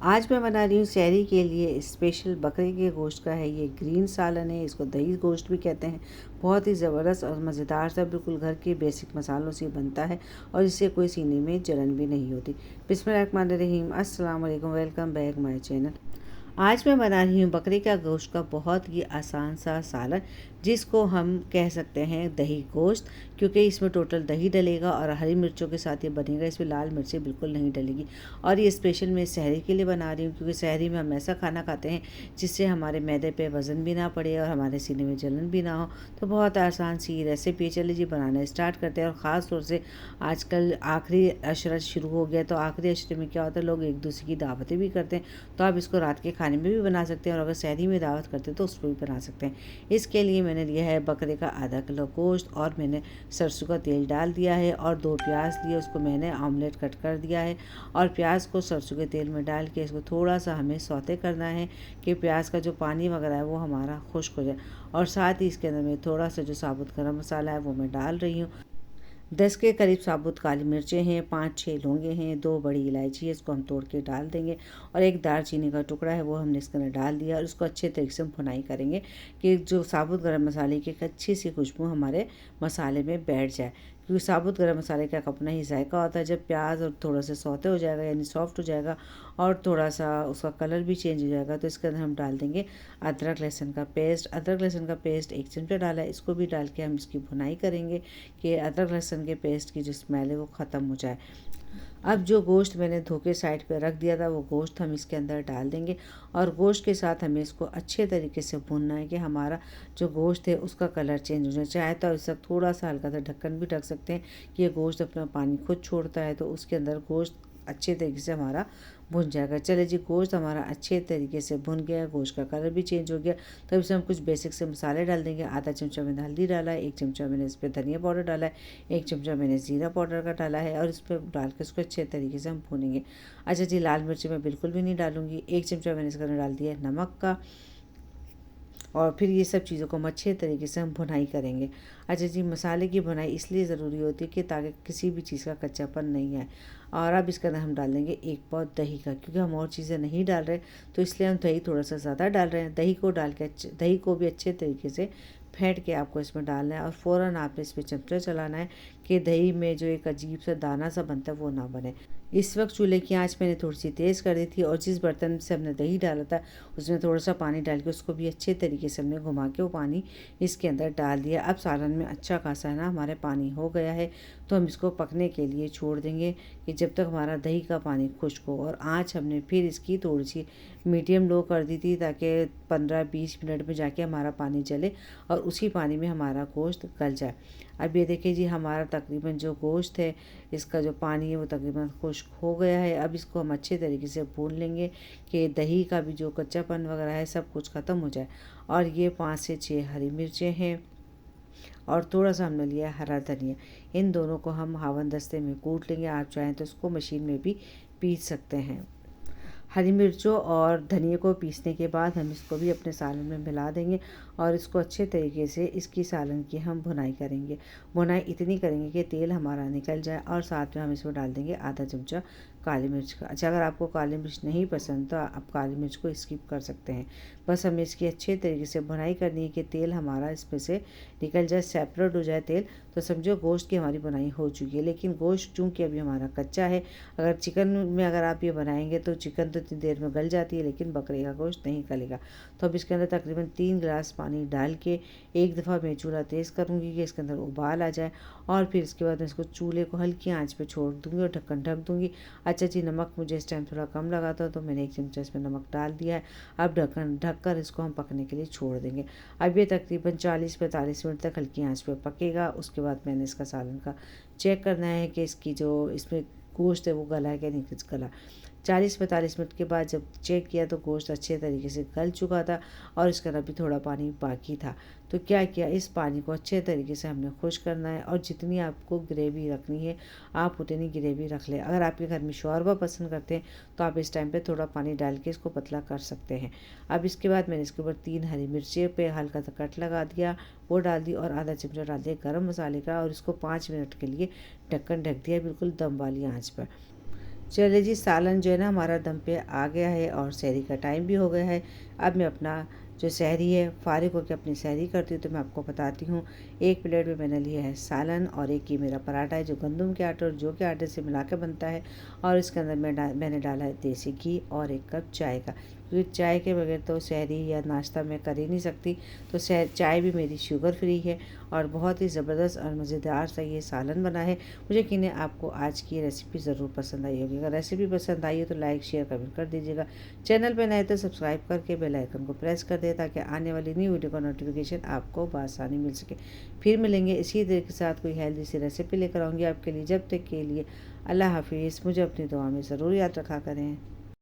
आज मैं बना रही हूँ सहरी के लिए स्पेशल बकरे के गोश्त का है। ये ग्रीन सालन है, इसको दही गोश्त भी कहते हैं। बहुत ही ज़बरदस्त और मज़ेदार सा बिल्कुल घर के बेसिक मसालों से बनता है और इससे कोई सीने में जलन भी नहीं होती। बिस्मिल्लाहिर्रहमानिर्रहीम, अस्सलाम वालेकुम, वेलकम बैक माय चैनल। आज मैं बना रही हूँ बकरे का गोश्त का बहुत ही आसान सा सालन, जिसको हम कह सकते हैं दही गोश्त, क्योंकि इसमें टोटल दही डलेगा और हरी मिर्चों के साथ ये बनेगा। इसमें लाल मिर्चें बिल्कुल नहीं डलेगी। और ये स्पेशल मैं सहरी के लिए बना रही हूँ, क्योंकि सहरी में हम ऐसा खाना खाते हैं जिससे हमारे मैदे पे वज़न भी ना पड़े और हमारे सीने में जलन भी ना हो। तो बहुत आसान सी रेसिपी, चलिए जी बनाना स्टार्ट करते हैं। और ख़ास तौर से आजकल आखिरी अशरा शुरू हो गया, तो आखिरी अशरे में क्या होता है, लोग एक दूसरे की दावतें भी करते हैं। तो आप इसको रात के खाने में भी बना सकते हैं और अगर सहरी में दावत करते हैं तो उसको भी बना सकते हैं। इसके लिए मैंने लिया है बकरे का आधा किलो गोश्त और मैंने सरसों का तेल डाल दिया है और 2 प्याज लिए, उसको मैंने ऑमलेट कट कर दिया है। और प्याज को सरसों के तेल में डाल के इसको थोड़ा सा हमें सौते करना है कि प्याज का जो पानी वगैरह है वो हमारा खुश्क हो जाए। और साथ ही इसके अंदर मैं थोड़ा सा जो साबुत गरम मसाला है वो मैं डाल रही हूँ। 10 के करीब साबुत काली मिर्चें हैं, 5-6 लौंगे हैं, 2 बड़ी इलायची है, इसको हम तोड़ के डाल देंगे। और एक दालचीनी का टुकड़ा है वो हमने इसके अंदर डाल दिया और उसको अच्छे तरीके से हम भुनाई करेंगे कि जो साबुत गरम मसाले की एक अच्छी सी खुशबू हमारे मसाले में बैठ जाए। क्योंकि साबुत गरम मसाले का एक अपना ही जायका होता है। जब प्याज और थोड़ा सा सौते हो जाएगा, यानी सॉफ्ट हो जाएगा और थोड़ा सा उसका कलर भी चेंज हो जाएगा, तो इसके अंदर हम डाल देंगे अदरक लहसुन का पेस्ट। अदरक लहसुन का पेस्ट 1 चमचा डाला है, इसको भी डाल के हम इसकी भुनाई करेंगे कि अदरक लहसुन के पेस्ट की जो स्मेल है वो ख़त्म हो जाए। अब जो गोश्त मैंने धो के साइड पे रख दिया था वो गोश्त हम इसके अंदर डाल देंगे और गोश्त के साथ हमें इसको अच्छे तरीके से भूनना है कि हमारा जो गोश्त है उसका कलर चेंज हो जाए। चाहे तो इस वक्त थोड़ा सा हल्का सा ढक्कन भी ढक सकते हैं कि ये गोश्त अपना पानी खुद छोड़ता है, तो उसके अंदर गोश्त अच्छे तरीके से हमारा भुन जाएगा। चले जी, गोश्त हमारा अच्छे तरीके से भुन गया, गोश्त का कलर भी चेंज हो गया। तो इसमें हम कुछ बेसिक से मसाले डाल देंगे। आधा चमचा मैंने हल्दी डाला है, 1 चमचा मैंने इस पर धनिया पाउडर डाला है, 1 चमचा मैंने ज़ीरा पाउडर का डाला है और इस पर डाल के उसको अच्छे तरीके से हम भूनेंगे। अच्छा जी, लाल मिर्ची मैं बिल्कुल भी नहीं डालूँगी। 1 चमचा मैंने इसके अंदर डाल दिया है नमक का और फिर ये सब चीज़ों को हम अच्छे तरीके से हम भुनाई करेंगे। अच्छा जी, मसाले की भुनाई इसलिए ज़रूरी होती है कि ताकि किसी भी चीज़ का कच्चापन नहीं आए। और अब इसके अंदर हम डाल देंगे 1 पाव दही का, क्योंकि हम और चीज़ें नहीं डाल रहे, तो इसलिए हम दही थोड़ा सा ज़्यादा डाल रहे हैं। दही को डाल के दही को भी अच्छे तरीके से फेंट के आपको इसमें डालना है और फ़ौरन आपने इसमें चमचा चलाना है कि दही में जो एक अजीब सा दाना सा बनता है वो ना बने। इस वक्त चूल्हे की आंच मैंने थोड़ी सी तेज़ कर दी थी और जिस बर्तन से हमने दही डाला था उसमें थोड़ा सा पानी डाल के उसको भी अच्छे तरीके से हमने घुमा के वो पानी इसके अंदर डाल दिया। अब सालन में अच्छा खासा है ना हमारे पानी हो गया है, तो हम इसको पकने के लिए छोड़ देंगे कि जब तक हमारा दही का पानी खुश्क हो। और आँच हमने फिर इसकी थोड़ी सी मीडियम लो कर दी थी ताकि 15-20 मिनट में जाके हमारा पानी जले और उसी पानी में हमारा गोश्त गल जाए। अब ये देखिए जी, हमारा तकरीबन जो गोश्त है इसका जो पानी है वो तकरीबन खुश्क हो गया है। अब इसको हम अच्छे तरीके से भून लेंगे कि दही का भी जो कच्चापन वगैरह है सब कुछ ख़त्म हो जाए। और ये 5 से 6 हरी मिर्चें हैं और थोड़ा सा हमने लिया है हरा धनिया। इन दोनों को हम हावन दस्ते में कूट लेंगे। आप चाहें तो इसको मशीन में भी पीस सकते हैं। हरी मिर्चों और धनिए को पीसने के बाद हम इसको भी अपने सालन में मिला देंगे और इसको अच्छे तरीके से इसकी सालन की हम भुनाई करेंगे। भुनाई इतनी करेंगे कि तेल हमारा निकल जाए और साथ में हम इसमें डाल देंगे आधा चमचा काली मिर्च का। अच्छा, अगर आपको काली मिर्च नहीं पसंद तो आप काली मिर्च को स्किप कर सकते हैं। बस हमें इसकी अच्छे तरीके से भुनाई करनी है कि तेल हमारा इसमें से निकल जाए, सेपरेट हो जाए तेल। तो समझो गोश्त की हमारी बुनाई हो चुकी है। लेकिन गोश्त चूँकि अभी हमारा कच्चा है, अगर चिकन में अगर आप ये बनाएंगे तो चिकन तो इतनी देर में गल जाती है, लेकिन बकरे का गोश्त नहीं गलेगा। तो अब इसके अंदर तकरीबन 3 गिलास पानी डाल के एक दफ़ा मैं चूल्हा तेज़ करूँगी कि इसके अंदर उबाल आ जाए और फिर इसके बाद मैं इसको चूल्हे को हल्की आंच पे छोड़ दूँगी और ढक्कन ढक दूँगी। अच्छा जी, नमक मुझे इस टाइम थोड़ा कम लगा था तो मैंने 1 चमचा इसमें नमक डाल दिया है। अब ढक्कन ढक कर इसको हम पकने के लिए छोड़ देंगे। अब ये तकरीबन 40-45 मिनट तक हल्की आंच पे पकेगा। उसके बाद मैंने इसका सालन का चेक करना है कि इसकी जो इसमें गोश्त है वो गला है कि नहीं गला। 40-45 मिनट के बाद जब चेक किया तो गोश्त अच्छे तरीके से गल चुका था और इसका अभी थोड़ा पानी बाकी था। तो क्या किया, इस पानी को अच्छे तरीके से हमने खुश्क करना है और जितनी आपको ग्रेवी रखनी है आप उतनी ग्रेवी रख लें। अगर आपके घर में शोरबा पसंद करते हैं तो आप इस टाइम पे थोड़ा पानी डाल के इसको पतला कर सकते हैं। अब इसके बाद मैंने इसके ऊपर 3 हरी मिर्ची पे हल्का सा कट लगा दिया, वो डाल दी और आधा चमचा डाल दिया गरम मसाले का और इसको 5 मिनट के लिए ढक्कन ढक दिया बिल्कुल दम वाली आँच पर। चलिए जी, सालन जो है ना हमारा दम पे आ गया है और सहरी का टाइम भी हो गया है। अब मैं अपना जो सहरी है फ़ारिग होकर अपनी सहरी करती हूँ, तो मैं आपको बताती हूँ। एक प्लेट में मैंने लिया है सालन और एक ये मेरा पराठा है जो गंदम के आटे और जौ के आटे से मिला के बनता है। और इसके अंदर मैंने डाला है देसी घी और 1 कप चाय का, क्योंकि चाय के बगैर तो सहरी या नाश्ता मैं कर ही नहीं सकती। तो चाय भी मेरी शुगर फ्री है और बहुत ही ज़बरदस्त और मज़ेदार सा ये सालन बना है। मुझे यकीन है आपको आज की ये रेसिपी ज़रूर पसंद आई होगी। अगर रेसिपी पसंद आई हो तो लाइक शेयर कमेंट कर दीजिएगा। चैनल पर नए तो सब्सक्राइब करके बेल आइकन को प्रेस कर दें ताकि आने वाली न्यू वीडियो का नोटिफिकेशन आपको बआसानी मिल सके। फिर मिलेंगे इसी तरह के साथ कोई हेल्दी सी रेसिपी लेकर आऊँगी आपके लिए। जब तक के लिए अल्लाह हाफिज़। मुझे अपनी दुआ में ज़रूर याद रखा करें।